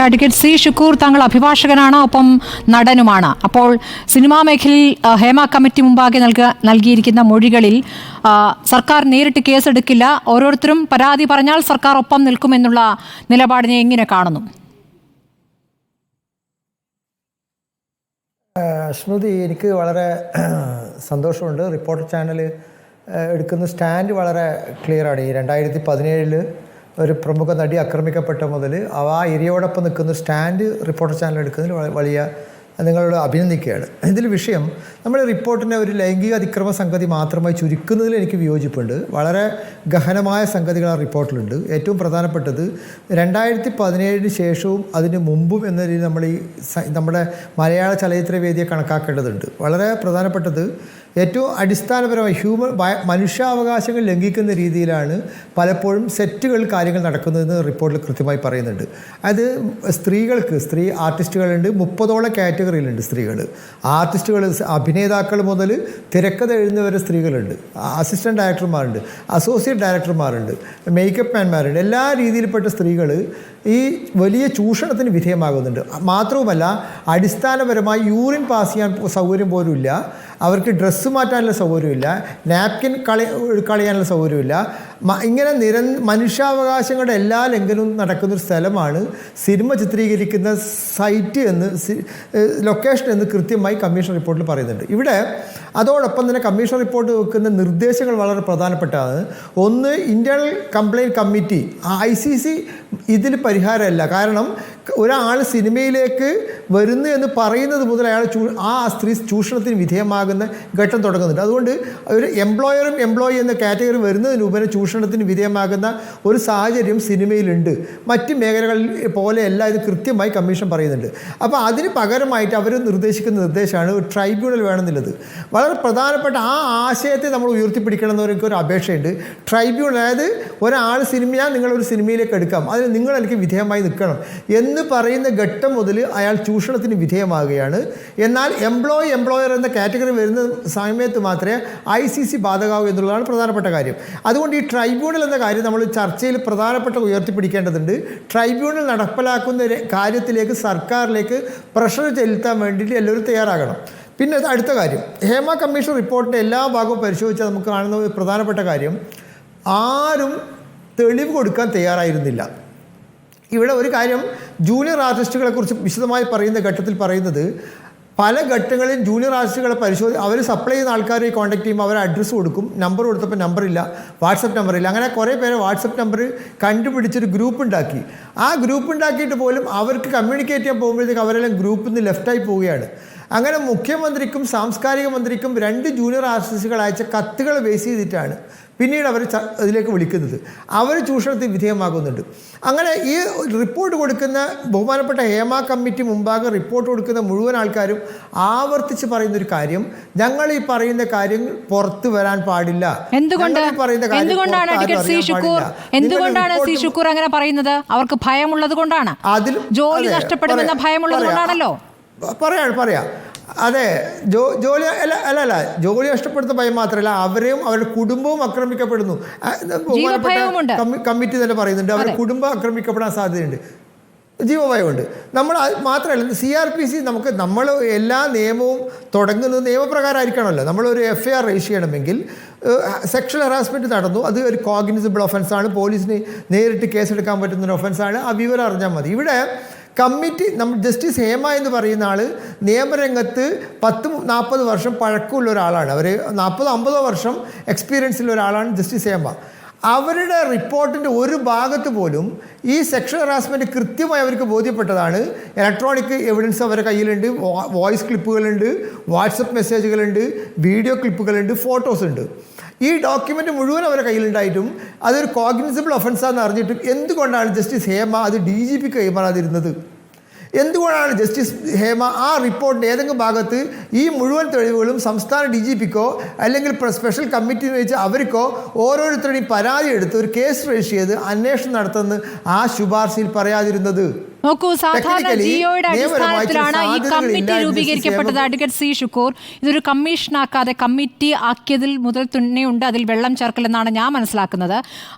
Advocate C Shukkur താങ്കൾ അഭിഭാഷകനാണ്, ഒപ്പം നടനുമാണ്. അപ്പോൾ സിനിമാ മേഖലയിൽ ഹേമ കമ്മിറ്റി മുമ്പാകെ നൽകിയിരിക്കുന്ന മൊഴികളിൽ സർക്കാർ നേരിട്ട് കേസെടുക്കില്ല, ഓരോരുത്തരും പരാതി പറഞ്ഞാൽ സർക്കാർ ഒപ്പം നിൽക്കുമെന്നുള്ള നിലപാടിനെ എങ്ങനെ കാണുന്നു? സ്മൃതി, എനിക്ക് വളരെ സന്തോഷമുണ്ട്. റിപ്പോർട്ടർ ചാനൽ എടുക്കുന്ന സ്റ്റാൻഡ് വളരെ ക്ലിയറാണ്. ഈ 2017 ഒരു പ്രമുഖ നടി ആക്രമിക്കപ്പെട്ട മുതൽ ആ ഇരയോടൊപ്പം നിൽക്കുന്ന സ്റ്റാൻഡ് റിപ്പോർട്ടർ ചാനൽ എടുക്കുന്നതിൽ വലിയ നിങ്ങളോട് അഭിനന്ദിക്കുകയാണ്. ഇതിൽ വിഷയം നമ്മുടെ റിപ്പോർട്ടിനെ ഒരു ലൈംഗിക അതിക്രമ സംഗതി മാത്രമായി ചുരുക്കുന്നതിൽ എനിക്ക് വിയോജിപ്പുണ്ട്. വളരെ ഗഹനമായ സംഗതികൾ ആ റിപ്പോർട്ടിലുണ്ട്. ഏറ്റവും പ്രധാനപ്പെട്ടത് 2017 ശേഷവും അതിന് മുമ്പും എന്ന രീതിയിൽ നമ്മുടെ മലയാള ചലച്ചിത്ര വേദിയെ കണക്കാക്കേണ്ടതുണ്ട്. വളരെ പ്രധാനപ്പെട്ടത് ഏറ്റവും അടിസ്ഥാനപരമായി മനുഷ്യാവകാശങ്ങൾ ലംഘിക്കുന്ന രീതിയിലാണ് പലപ്പോഴും സെറ്റുകൾ കാര്യങ്ങൾ നടക്കുന്നതെന്ന് റിപ്പോർട്ടിൽ കൃത്യമായി പറയുന്നുണ്ട്. അത് സ്ത്രീ ആർട്ടിസ്റ്റുകളുണ്ട്, 30ഓളം കാറ്റഗറിയിലുണ്ട് സ്ത്രീകൾ. ആർട്ടിസ്റ്റുകൾ, അഭിനേതാക്കൾ മുതൽ തിരക്കഥ എഴുതുന്നവരെ സ്ത്രീകളുണ്ട്, അസിസ്റ്റൻറ്റ് ഡയറക്ടർമാരുണ്ട്, അസോസിയേറ്റ് ഡയറക്ടർമാരുണ്ട്, മേക്കപ്പ് മാൻമാരുണ്ട്. എല്ലാ രീതിയിൽപ്പെട്ട സ്ത്രീകൾ ഈ വലിയ ചൂഷണത്തിന് വിധേയമാകുന്നുണ്ട്. മാത്രവുമല്ല, അടിസ്ഥാനപരമായി യൂറിൻ പാസ് ചെയ്യാൻ സൗകര്യം പോലും ഇല്ല, അവർക്ക് ഡ്രസ്സ് മാറ്റാനുള്ള സൗകര്യമില്ല, നാപ്കിൻ കളയാനുള്ള സൗകര്യമില്ല. ഇങ്ങനെ മനുഷ്യാവകാശങ്ങളുടെ എല്ലാ ലംഘനവും നടക്കുന്നൊരു സ്ഥലമാണ് സിനിമ ചിത്രീകരിക്കുന്ന സൈറ്റ് എന്ന്, ലൊക്കേഷൻ എന്ന് കൃത്യമായി കമ്മീഷൻ റിപ്പോർട്ടിൽ പറയുന്നുണ്ട്. ഇവിടെ അതോടൊപ്പം തന്നെ കമ്മീഷൻ റിപ്പോർട്ട് വെക്കുന്ന നിർദ്ദേശങ്ങൾ വളരെ പ്രധാനപ്പെട്ടതാണ്. ഒന്ന്, ഇൻറ്റേർണൽ കംപ്ലയിൻറ്റ് കമ്മിറ്റി, ICC ഇതിൽ പരിഹാരമല്ല. കാരണം ഒരാൾ സിനിമയിലേക്ക് വരുന്നു എന്ന് പറയുന്നത് മുതൽ അയാൾ ആ സ്ത്രീ ചൂഷണത്തിന് വിധേയമാകുന്ന ഘട്ടം തുടങ്ങുന്നുണ്ട്. അതുകൊണ്ട് ഒരു എംപ്ലോയറും എംപ്ലോയി എന്ന കാറ്റഗറി വരുന്നതിനുപരി ചൂഷണത്തിന് വിധേയമാകുന്ന ഒരു സാഹചര്യം സിനിമയിലുണ്ട്. മറ്റ് മേഖലകളിൽ പോലെയല്ല ഇത് കൃത്യമായി കമ്മീഷൻ പറയുന്നുണ്ട്. അപ്പോൾ അതിന് പകരമായിട്ട് അവർ നിർദ്ദേശിക്കുന്ന നിർദ്ദേശമാണ് ട്രൈബ്യൂണൽ വേണമെന്നുള്ളത്. വളരെ പ്രധാനപ്പെട്ട ആ ആശയത്തെ നമ്മൾ ഉയർത്തിപ്പിടിക്കണം എന്നൊരു അപേക്ഷയുണ്ട്. ട്രൈബ്യൂണൽ, അതായത് ഒരാൾ നിങ്ങളൊരു സിനിമയിലേക്ക് എടുക്കാം, അതിന് നിങ്ങൾ എനിക്ക് വിധേയമായി നിൽക്കണം എന്ന് പറയുന്ന ഘട്ടം മുതൽ അയാൾ ചൂഷണത്തിന് വിധേയമാകുകയാണ്. എന്നാൽ എംപ്ലോയർ എന്ന കാറ്റഗറി വരുന്ന സമയത്ത് മാത്രമേ ICC ബാധകമാകൂ എന്നുള്ളതാണ് പ്രധാനപ്പെട്ട കാര്യം. അതുകൊണ്ട് ഈ ട്രൈബ്യൂണൽ എന്ന കാര്യം നമ്മൾ ചർച്ചയിൽ പ്രധാനപ്പെട്ട ഉയർത്തിപ്പിടിക്കേണ്ടതുണ്ട്. ട്രൈബ്യൂണൽ നടപ്പിലാക്കുന്ന കാര്യത്തിലേക്ക് സർക്കാരിലേക്ക് പ്രഷർ ചെലുത്താൻ വേണ്ടിയിട്ട് എല്ലാവരും തയ്യാറാകണം. പിന്നെ അടുത്ത കാര്യം, ഹേമ കമ്മീഷൻ റിപ്പോർട്ടിൻ്റെ എല്ലാ ഭാഗവും പരിശോധിച്ചാൽ നമുക്ക് കാണുന്ന ഒരു പ്രധാനപ്പെട്ട കാര്യം, ആരും തെളിവ് കൊടുക്കാൻ തയ്യാറായിരുന്നില്ല. ഇവിടെ ഒരു കാര്യം, ജൂനിയർ ആർട്ടിസ്റ്റുകളെക്കുറിച്ച് വിശദമായി പറയുന്ന ഘട്ടത്തിൽ പറയുന്നത്, പല ഘട്ടങ്ങളിൽ ജൂനിയർ ആർട്ടിസ്റ്റുകളെ അവർ സപ്ലൈ ചെയ്യുന്ന ആൾക്കാരെ കോൺടാക്ട് ചെയ്യുമ്പോൾ അവർ അഡ്രസ്സ് കൊടുക്കും, നമ്പർ കൊടുത്തപ്പോൾ നമ്പറില്ല, വാട്സപ്പ് നമ്പറില്ല. അങ്ങനെ കുറേ പേരെ വാട്സപ്പ് നമ്പർ കണ്ടുപിടിച്ചൊരു ഗ്രൂപ്പ് ഉണ്ടാക്കി. ആ ഗ്രൂപ്പ് ഉണ്ടാക്കിയിട്ട് പോലും അവർക്ക് കമ്മ്യൂണിക്കേറ്റ് ചെയ്യാൻ പോകുമ്പോഴത്തേക്ക് അവരെല്ലാം ഗ്രൂപ്പിൽ നിന്ന് ലെഫ്റ്റായി പോവുകയാണ്. അങ്ങനെ മുഖ്യമന്ത്രിക്കും സാംസ്കാരിക മന്ത്രിക്കും 2 ജൂനിയർ ആർട്ടിസ്റ്റുകൾ അയച്ച കത്തുകൾ ബേസ് ചെയ്തിട്ടാണ് പിന്നീട് അവർ ഇതിലേക്ക് വിളിക്കുന്നത്. അവർ ചൂഷണത്തിന് വിധേയമാകുന്നുണ്ട്. അങ്ങനെ ഈ റിപ്പോർട്ട് കൊടുക്കുന്ന ബഹുമാനപ്പെട്ട ഹേമ കമ്മിറ്റി മുമ്പാകെ റിപ്പോർട്ട് കൊടുക്കുന്ന മുഴുവൻ ആൾക്കാരും ആവർത്തിച്ച് പറയുന്നൊരു കാര്യം, ഞങ്ങൾ ഈ പറയുന്ന കാര്യങ്ങൾ പുറത്തു വരാൻ പാടില്ല. എന്തുകൊണ്ടാണ് സി ഷുക്കൂർ അങ്ങനെ പറയുന്നത്? അവർക്ക് ഭയമുള്ളത് കൊണ്ടാണ്, ജോലി നഷ്ടപ്പെടുമെന്ന ഭയമുള്ളത് കൊണ്ടാണല്ലോ. പറയാം. അതെ, ജോലി നഷ്ടപ്പെടുത്തുന്ന ഭയം മാത്രമല്ല, അവരെയും അവരുടെ കുടുംബവും ആക്രമിക്കപ്പെടുന്നു. കമ്മിറ്റി തന്നെ പറയുന്നുണ്ട് അവരുടെ കുടുംബം ആക്രമിക്കപ്പെടാൻ സാധ്യതയുണ്ട്, ജീവഭയമുണ്ട്. നമ്മൾ മാത്രമല്ല, CRPC നമ്മൾ എല്ലാ നിയമവും തുടങ്ങുന്നത് നിയമപ്രകാരമായിരിക്കണമല്ലോ. നമ്മളൊരു FIR രജിസ്റ്റർ ചെയ്യണമെങ്കിൽ സെക്ഷൽ ഹറാസ്മെൻറ്റ് നടന്നു, അത് ഒരു കോഗ്നിസിബിൾ ഒഫൻസാണ്, പോലീസിന് നേരിട്ട് കേസെടുക്കാൻ പറ്റുന്നൊരു ഒഫൻസാണ്, ആ വിവരം അറിഞ്ഞാൽ മതി. ഇവിടെ കമ്മിറ്റി, ജസ്റ്റിസ് ഹേമ എന്ന് പറയുന്ന ആൾ നിയമരംഗത്ത് 10-40 വർഷം പഴക്കമുള്ള ഒരാളാണ്. അവർ 40-50 വർഷം എക്സ്പീരിയൻസുള്ള ഒരാളാണ് ജസ്റ്റിസ് ഹേമ. അവരുടെ റിപ്പോർട്ടിൻ്റെ ഒരു ഭാഗത്ത് പോലും ഈ സെക്ഷൽ ഹറാസ്മെൻറ്റ് കൃത്യമായി അവർക്ക് ബോധ്യപ്പെട്ടതാണ്. ഇലക്ട്രോണിക് എവിഡൻസ് അവരുടെ കയ്യിലുണ്ട്, വോയിസ് ക്ലിപ്പുകളുണ്ട്, വാട്സപ്പ് മെസ്സേജുകളുണ്ട്, വീഡിയോ ക്ലിപ്പുകളുണ്ട്, ഫോട്ടോസ് ഉണ്ട്. ഈ ഡോക്യുമെൻ്റ് മുഴുവൻ അവരുടെ കയ്യിലുണ്ടായിട്ടും അതൊരു കോഗ്നിസിബിൾ ഒഫൻസാണെന്ന് അറിഞ്ഞിട്ടും എന്തുകൊണ്ടാണ് ജസ്റ്റിസ് ഹേമ അത് DGPക്ക് കൈമാറാതിരുന്നത്? എന്തുകൊണ്ടാണ് ജസ്റ്റിസ് ഹേമ ആ റിപ്പോർട്ടിൻ്റെ ഏതെങ്കിലും ഭാഗത്ത് ഈ മുഴുവൻ തെളിവുകളും സംസ്ഥാന DGPക്കോ അല്ലെങ്കിൽ സ്പെഷ്യൽ കമ്മിറ്റി വെച്ച് അവർക്കോ ഓരോരുത്തരുടെയും പരാതി എടുത്ത് ഒരു കേസ് രജിസ്റ്റർ ചെയ്ത് അന്വേഷണം നടത്തുമെന്ന് ആ ശുപാർശയിൽ പറയാതിരുന്നത്? നോക്കൂ, സാധാരണ ജിയോയുടെ അടിസ്ഥാനത്തിലാണ് ഈ കമ്മിറ്റി രൂപീകരിക്കപ്പെട്ടത്. അഡ്വക്കേറ്റ് സി ഷുക്കൂർ, ഇതൊരു കമ്മീഷനാക്കാതെ കമ്മിറ്റി ആക്കിയതിൽ മുതൽ തുന്നെയുണ്ട് അതിൽ വെള്ളം ചേർക്കലെന്നാണ് ഞാൻ മനസ്സിലാക്കുന്നത്.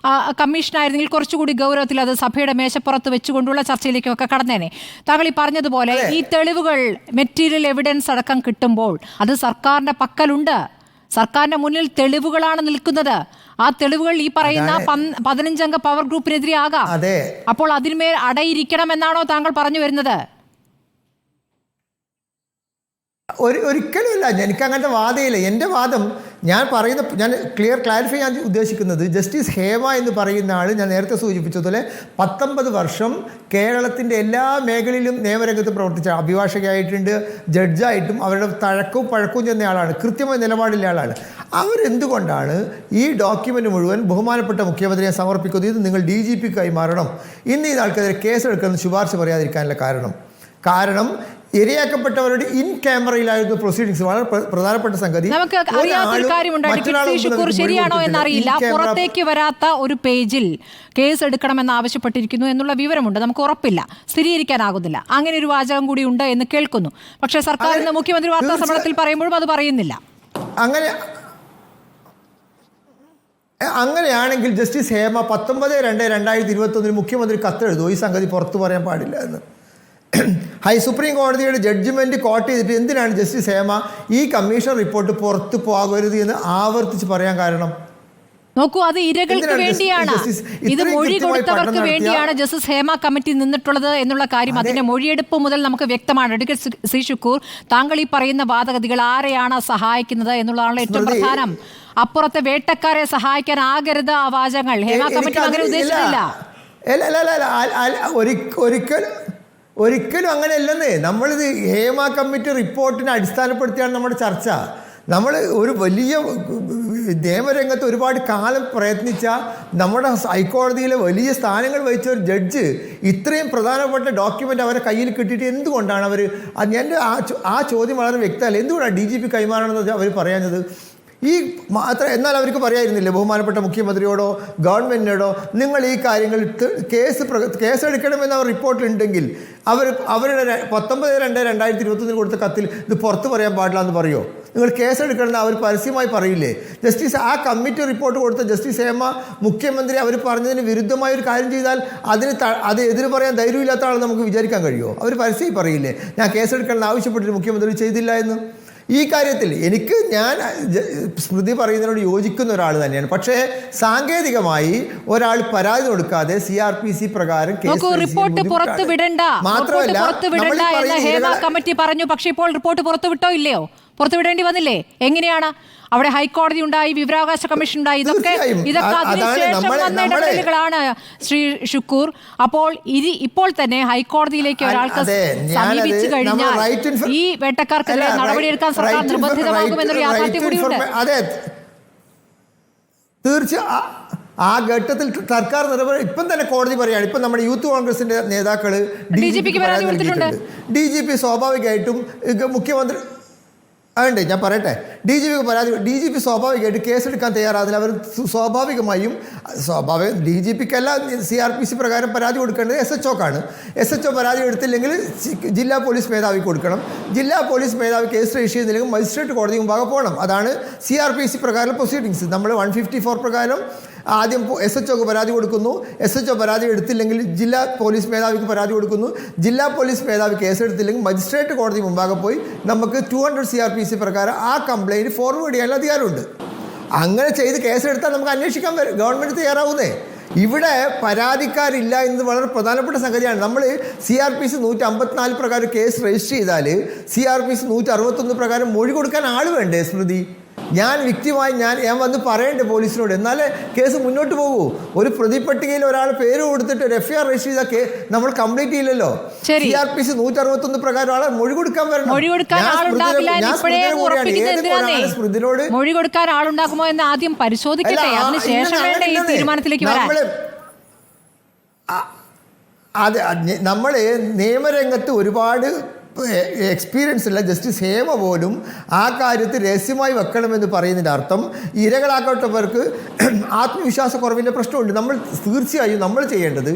കമ്മീഷനായിരുന്നെങ്കിൽ കുറച്ചുകൂടി ഗൗരവത്തിൽ അത് സഭയുടെ മേശപ്പുറത്ത് വെച്ചുകൊണ്ടുള്ള ചർച്ചയിലേക്കൊക്കെ കടന്നേനെ. താങ്കൾ ഈ പറഞ്ഞതുപോലെ ഈ തെളിവുകൾ, മെറ്റീരിയൽ എവിഡൻസ് അടക്കം കിട്ടുമ്പോൾ അത് സർക്കാരിന്റെ പക്കലുണ്ട്. സർക്കാരിന്റെ മുന്നിൽ തെളിവുകളാണ് നിൽക്കുന്നത്. ആ തെളിവുകൾ ഈ പറയുന്ന 15 അംഗ പവർ ഗ്രൂപ്പിനെതിരെ ആകാം. അപ്പോൾ അതിന്മേൽ അടയിരിക്കണം എന്നാണോ താങ്കൾ പറഞ്ഞു വരുന്നത്? ഒരിക്കലുമില്ല. എനിക്ക് അങ്ങനത്തെ വാദമില്ല. എൻ്റെ വാദം ഞാൻ ക്ലാരിഫൈ ചെയ്യാൻ ഉദ്ദേശിക്കുന്നത്, ജസ്റ്റിസ് ഹേമ എന്ന് പറയുന്ന ആൾ ഞാൻ നേരത്തെ സൂചിപ്പിച്ചതുപോലെ 19 വർഷം കേരളത്തിൻ്റെ എല്ലാ മേഖലയിലും നിയമരംഗത്ത് പ്രവർത്തിച്ച അഭിഭാഷകയായിട്ടുണ്ട്, ജഡ്ജായിട്ടും അവരുടെ തഴക്കവും പഴക്കവും ചെന്ന ആളാണ്, കൃത്യമായ നിലപാടില്ല ആളാണ്. അവരെന്തുകൊണ്ടാണ് ഈ ഡോക്യുമെൻ്റ് മുഴുവൻ ബഹുമാനപ്പെട്ട മുഖ്യമന്ത്രിയെ സമർപ്പിക്കുന്നത്, ഇത് നിങ്ങൾ DGP കൈമാറണം, ഇന്ന് ഈ ആൾക്കെതിരെ കേസെടുക്കുന്ന ശുപാർശ പറയാതിരിക്കാനുള്ള കാരണം ഇരയാക്കപ്പെട്ടവരുടെ ഇൻ ക്യാമറയിലായിരുന്നു പ്രൊസീഡിങ്സ്. വളരെ പ്രധാനപ്പെട്ട സംഗതി. നമുക്ക് അറിയാത്തൊരു കാര്യമുണ്ട്, ശരിയാണോ എന്നറിയില്ല. പുറത്തേക്ക് വരാത്ത ഒരു പേജിൽ കേസ് എടുക്കണമെന്ന് ആവശ്യപ്പെട്ടിരിക്കുന്നു എന്നുള്ള വിവരമുണ്ട്. നമുക്ക് ഉറപ്പില്ല, സ്ഥിരീകരിക്കാനാകുന്നില്ല. അങ്ങനെ ഒരു വാചകം കൂടി ഉണ്ട് എന്ന് കേൾക്കുന്നു. പക്ഷേ സർക്കാർ ഇന്ന് മുഖ്യമന്ത്രി വാർത്താ സമ്മേളനത്തിൽ പറയുമ്പോഴും അത് പറയുന്നില്ല. അങ്ങനെയാണെങ്കിൽ ജസ്റ്റിസ് ഹേമ 19/2/2021 മുഖ്യമന്ത്രി കത്തെഴുതുമോ ഈ സംഗതി പുറത്തു പറയാൻ പാടില്ല എന്ന്? സുപ്രീം കോടതിയുടെ ജഡ്ജ്മെന്റ് കോട്ട് ചെയ്തിട്ട് എന്തിനാണ് ജസ്റ്റിസ് ഹേമ ഈ കമ്മീഷൻ റിപ്പോർട്ട് പുറത്തു പോകരുത് എന്ന് ആവർത്തിച്ച് പറയാൻ കാരണം? നോക്കൂ, അത് ഇരകൾക്ക് വേണ്ടിയാണ്, ഇത് മൊഴി കൊടുത്തവർക്ക് വേണ്ടിയാണ് ജസ്റ്റിസ് ഹേമ കമ്മിറ്റി നിന്നിട്ടുള്ളത് എന്നുള്ള കാര്യം അതിന്റെ മൊഴിയെടുപ്പ് മുതൽ നമുക്ക് വ്യക്തമാണ്. അഡ്വക്കേറ്റ് സി ഷുക്കൂർ, താങ്കൾ ഈ പറയുന്ന വാദഗതികൾ ആരെയാണ് സഹായിക്കുന്നത് എന്നുള്ളതാണ് ഏറ്റവും പ്രധാനം. അപ്പുറത്തെ വേട്ടക്കാരെ സഹായിക്കാനാകരുത് ആ വാചകങ്ങൾ. ഹേമ കമ്മിറ്റി അങ്ങനെ ഉദ്ദേശിച്ചില്ല. ഒരിക്കലും അങ്ങനെയല്ലെന്നേ. നമ്മളിത് ഹേമ കമ്മിറ്റി റിപ്പോർട്ടിനെ അടിസ്ഥാനപ്പെടുത്തിയാണ് നമ്മുടെ ചർച്ച. നമ്മൾ ഒരു വലിയ നിയമരംഗത്ത് ഒരുപാട് കാലം പ്രയത്നിച്ച നമ്മുടെ ഹൈക്കോടതിയിലെ വലിയ സ്ഥാനങ്ങൾ വഹിച്ച ഒരു ജഡ്ജ് ഇത്രയും പ്രധാനപ്പെട്ട ഡോക്യുമെൻ്റ് അവരെ കയ്യിൽ കിട്ടിയിട്ട് എന്തുകൊണ്ടാണ് അവർ എൻ്റെ ആ ചോദ്യം വളരെ വ്യക്തമല്ല. എന്തുകൊണ്ടാണ് DGP കൈമാറണമെന്ന് അവർ പറയാഞ്ഞത്? എന്നാൽ അവർക്ക് പറയായിരുന്നില്ലേ ബഹുമാനപ്പെട്ട മുഖ്യമന്ത്രിയോടോ ഗവൺമെൻറ്റിനോടോ, നിങ്ങൾ ഈ കാര്യങ്ങൾ കേസെടുക്കണമെന്ന് അവർ റിപ്പോർട്ടിലുണ്ടെങ്കിൽ അവരുടെ 19/2/2021 കൊടുത്ത കത്തിൽ ഇത് പുറത്ത് പറയാൻ പാടില്ല എന്ന് പറയുമോ? നിങ്ങൾ കേസെടുക്കണമെന്ന് അവർ പരസ്യമായി പറയില്ലേ? ആ കമ്മിറ്റി റിപ്പോർട്ട് കൊടുത്ത ജസ്റ്റിസ് ഹേമ മുഖ്യമന്ത്രി അവർ പറഞ്ഞതിന് വിരുദ്ധമായ ഒരു കാര്യം ചെയ്താൽ അത് എതിര് പറയാൻ ധൈര്യമില്ലാത്ത ആൾ നമുക്ക് വിചാരിക്കാൻ കഴിയുമോ? അവർ പരസ്യമായി പറയില്ലേ ഞാൻ കേസെടുക്കണമെന്ന് ആവശ്യപ്പെട്ടിട്ട് മുഖ്യമന്ത്രി ചെയ്തില്ല എന്ന്? ഈ കാര്യത്തിൽ ഞാൻ സ്മൃതി പറയുന്നതിനോട് യോജിക്കുന്ന ഒരാൾ തന്നെയാണ്. പക്ഷേ സാങ്കേതികമായി ഒരാൾ പരാതി കൊടുക്കാതെ CRPC പ്രകാരം റിപ്പോർട്ട് പുറത്തു വിടണ്ട, ഹേമ കമ്മിറ്റി പറഞ്ഞു. പക്ഷേ ഇപ്പോൾ റിപ്പോർട്ട് പുറത്തുവിട്ടോ ഇല്ലയോ? പുറത്തുവിടേണ്ടി വന്നില്ലേ? എങ്ങനെയാണ്? അവിടെ ഹൈക്കോടതി ഉണ്ടായി, വിവരാവകാശ കമ്മീഷൻ ഉണ്ടായി, ഇതൊക്കെ അതിനുശേഷം വന്ന ഇടപെടലുകളാണ് ശ്രീ ഷുക്കൂർ. അപ്പോൾ ഇപ്പോൾ തന്നെ ഹൈക്കോടതിയിലേക്ക് ഒരാൾക്ക് സമീപിച്ചു കഴിഞ്ഞാൽ ഈ വേട്ടക്കാർക്കെതിരെ നടപടിയെടുക്കാൻ സർക്കാർ നിർബന്ധിതമാകുമെന്നൊരു യാഥാർത്ഥ്യം കൂടിയുണ്ട്. തീർച്ചയായും ആ ഘട്ടത്തിൽ സർക്കാർ ഇപ്പം തന്നെ കോടതി പറയുകയാണ്. ഇപ്പം നമ്മുടെ യൂത്ത് കോൺഗ്രസിന്റെ നേതാക്കൾ DGPക്ക് പരാതി കൊടുത്തിട്ടുണ്ട്. DGP സ്വാഭാവികമായിട്ടും മുഖ്യമന്ത്രി അതുണ്ട്, ഞാൻ പറയട്ടെ, DGP സ്വാഭാവികമായിട്ട് കേസെടുക്കാൻ തയ്യാറാകുന്നില്ല. അവർ സ്വാഭാവികമായും DGPക്കല്ല CRPC പ്രകാരം പരാതി കൊടുക്കേണ്ടത് SHOക്കാണ്. SHO പരാതി എടുത്തില്ലെങ്കിൽ ജില്ലാ പോലീസ് മേധാവിക്ക് കൊടുക്കണം. ജില്ലാ പോലീസ് മേധാവി കേസ് രജിസ്റ്റർ ചെയ്യുന്നില്ലെങ്കിൽ മജിസ്ട്രേറ്റ് കോടതി മുമ്പാകെ പോകണം. അതാണ് CRPC പ്രകാരം പ്രൊസീഡിങ്സ്. നമ്മൾ 154 പ്രകാരം ആദ്യം SHOക്ക് പരാതി കൊടുക്കുന്നു. SHO പരാതി എടുത്തില്ലെങ്കിൽ ജില്ലാ പോലീസ് മേധാവിക്ക് പരാതി കൊടുക്കുന്നു. ജില്ലാ പോലീസ് മേധാവി കേസെടുത്തില്ലെങ്കിൽ മജിസ്ട്രേറ്റ് കോടതി മുമ്പാകെ പോയി നമുക്ക് 200 CRPC പ്രകാരം ആ കംപ്ലയിൻറ്റ് ഫോർവേഡ് ചെയ്യാനുള്ള അധികാരമുണ്ട്. അങ്ങനെ ചെയ്ത് കേസെടുത്താൽ നമുക്ക് അന്വേഷിക്കാൻ ഗവൺമെൻറ് തയ്യാറാവുന്നേ. ഇവിടെ പരാതിക്കാരില്ല എന്നത് വളരെ പ്രധാനപ്പെട്ട സംഗതിയാണ്. നമ്മൾ CRPC 154 പ്രകാരം കേസ് രജിസ്റ്റർ ചെയ്താൽ CRPC 161 പ്രകാരം മൊഴി കൊടുക്കാൻ ആൾ വേണ്ടേ സ്മൃതി? ഞാൻ വിക്ടിമായി ഞാൻ വന്ന് പറയണ്ടേ പോലീസിനോട്? എന്നാലേ കേസ് മുന്നോട്ട് പോകൂ. ഒരു പ്രതിപട്ടികയിൽ ഒരാൾ പേര് കൊടുത്തിട്ട് ഒരു FIR രജിസ്റ്റർ ചെയ്താൽ നമ്മൾ കംപ്ലീറ്റ് ചെയ്യില്ലല്ലോ. CRPC 161 പ്രകാരം ആളെ മൊഴി കൊടുക്കാൻ വരണം. മൊഴി കൊടുക്കാൻ ആളുണ്ടാകുമോ എന്ന് ആദ്യം പരിശോധിക്കട്ടെ, അതിനുശേഷം വേണ്ട ഈ തീരുമാനത്തിലേക്ക് വരാൻ. നമ്മൾ നിയമരംഗത്ത് ഒരുപാട് എക്സ്പീരിയൻസ് ഉള്ള ജസ്റ്റിസ് ഹേമ പോലും ആ കാര്യത്തിൽ രഹസ്യമായി വെക്കണമെന്ന് പറയുന്നതിൻ്റെ അർത്ഥം ഇരകളാക്കപ്പെട്ടവർക്ക് ആത്മവിശ്വാസക്കുറവിൻ്റെ പ്രശ്നമുണ്ട്. നമ്മൾ തീർച്ചയായും നമ്മൾ ചെയ്യേണ്ടത്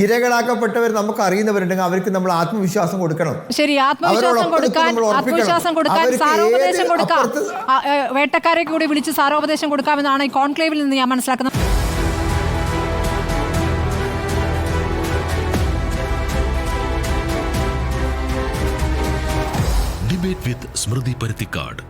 ഇരകളാക്കപ്പെട്ടവർ നമുക്ക് അറിയുന്നവരുണ്ടെങ്കിൽ അവർക്ക് നമ്മൾ ആത്മവിശ്വാസം കൊടുക്കണം. ശരി, ആത്മവിശ്വാസം കൊടുക്കാൻ സാരോപദേശം കൊടുക്കാം, വേട്ടക്കാരെ കൂടി വിളിച്ച് സാരോപദേശം കൊടുക്കാമെന്നാണ് ഈ കോൺക്ലേവിൽ നിന്ന് ഞാൻ മനസ്സിലാക്കുന്നത്. ഡിബേറ്റ് വിത്ത് സ്മൃതി പരുത്തിക്കാട്.